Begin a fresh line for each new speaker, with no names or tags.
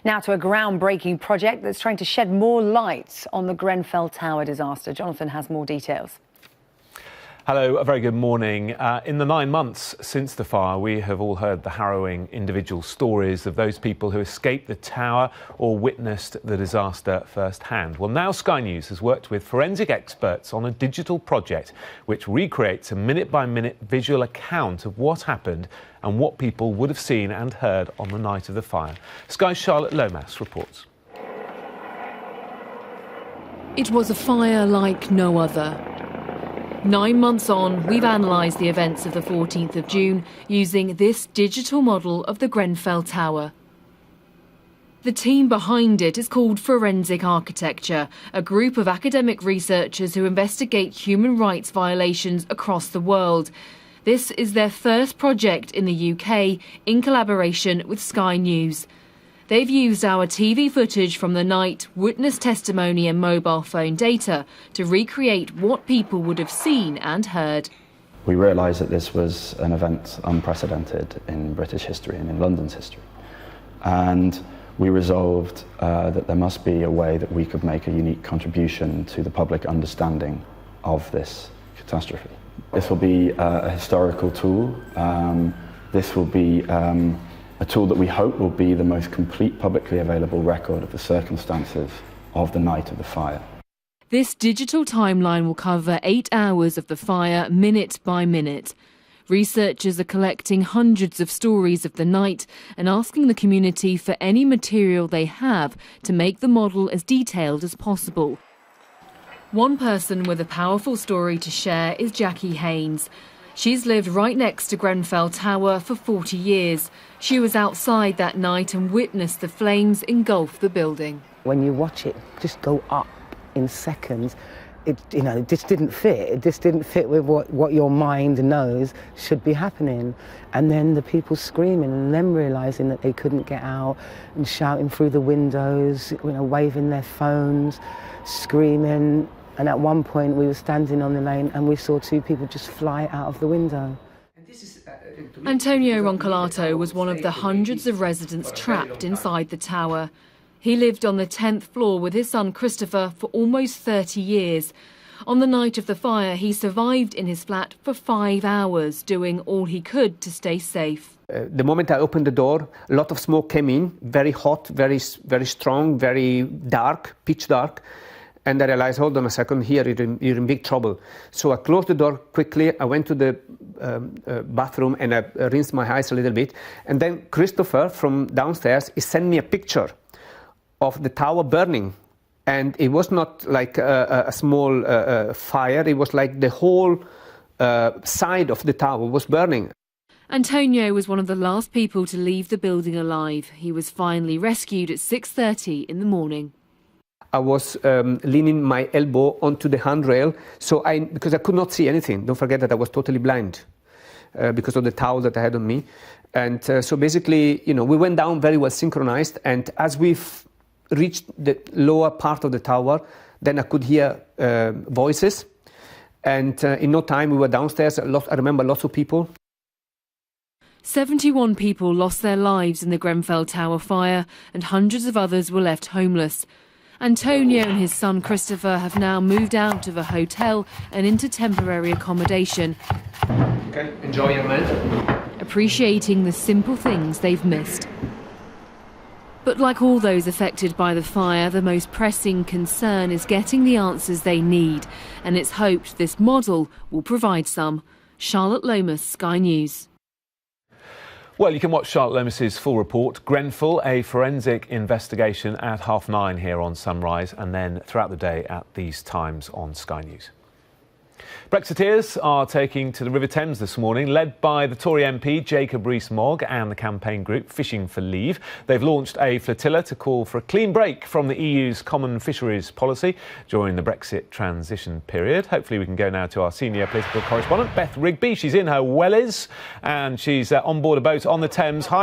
Now to a groundbreaking project that's trying to shed more light on the Grenfell Tower disaster. Jonathan has more details.
Hello, a very good morning. In the 9 months since the fire, we have all heard the harrowing individual stories of those people who escaped the tower or witnessed the disaster firsthand. Well, now Sky News has worked with forensic experts on a digital project which recreates a minute-by-minute visual account of what happened and what people would have seen and heard on the night of the fire. Sky's Charlotte Lomas reports.
It was a fire like no other. 9 months on, we've analysed the events of the 14th of June using this digital model of the Grenfell Tower. The team behind it is called Forensic Architecture, a group of academic researchers who investigate human rights violations across the world. This is their first project in the UK in collaboration with Sky News. They've used our TV footage from the night, witness testimony and mobile phone data to recreate what people would have seen and heard.
We realised that this was an event unprecedented in British history and in London's history. And we resolved that there must be a way that we could make a unique contribution to the public understanding of this catastrophe. This will be a historical tool. This will be a tool that we hope will be the most complete publicly available record of the circumstances of the night of the fire.
This digital timeline will cover 8 hours of the fire, minute by minute. Researchers are collecting hundreds of stories of the night and asking the community for any material they have to make the model as detailed as possible. One person with a powerful story to share is Jackie Haynes. She's lived right next to Grenfell Tower for 40 years. She was outside that night and witnessed the flames engulf the building.
When you watch it just go up in seconds, it just didn't fit. It just didn't fit with what your mind knows should be happening. And then the people screaming and them realising that they couldn't get out and shouting through the windows, waving their phones, screaming. And at one point we were standing on the lane and we saw 2 people just fly out of the window.
Antonio Roncolato was one of the hundreds of residents trapped inside the tower. He lived on the 10th floor with his son Christopher for almost 30 years. On the night of the fire, he survived in his flat for 5 hours, doing all he could to stay safe.
The moment I opened the door, a lot of smoke came in, very hot, very strong, very dark, pitch dark. And I realized, hold on a second, here you're in big trouble. So I closed the door quickly, I went to the bathroom and I rinsed my eyes a little bit. And then Christopher from downstairs, he sent me a picture of the tower burning. And it was not like a small fire, it was like the whole side of the tower was burning.
Antonio was one of the last people to leave the building alive. He was finally rescued at 6:30 in the morning.
I was leaning my elbow onto the handrail, because I could not see anything. Don't forget that I was totally blind because of the towel that I had on me. And so basically, we went down very well synchronized. And as we've reached the lower part of the tower, then I could hear voices. And in no time, we were downstairs. I remember lots of people.
71 people lost their lives in the Grenfell Tower fire, and hundreds of others were left homeless. Antonio and his son Christopher have now moved out of a hotel and into temporary accommodation.
Okay, enjoy your man.
Appreciating the simple things they've missed. But like all those affected by the fire, the most pressing concern is getting the answers they need, and it's hoped this model will provide some. Charlotte Lomas, Sky News.
Well, you can watch Charlotte Lomas's full report, Grenfell, a forensic investigation, at 9:30 here on Sunrise, and then throughout the day at these times on Sky News. Brexiteers are taking to the River Thames this morning, led by the Tory MP Jacob Rees-Mogg and the campaign group Fishing for Leave. They've launched a flotilla to call for a clean break from the EU's common fisheries policy during the Brexit transition period. Hopefully we can go now to our senior political correspondent, Beth Rigby. She's in her wellies and she's on board a boat on the Thames. Hi.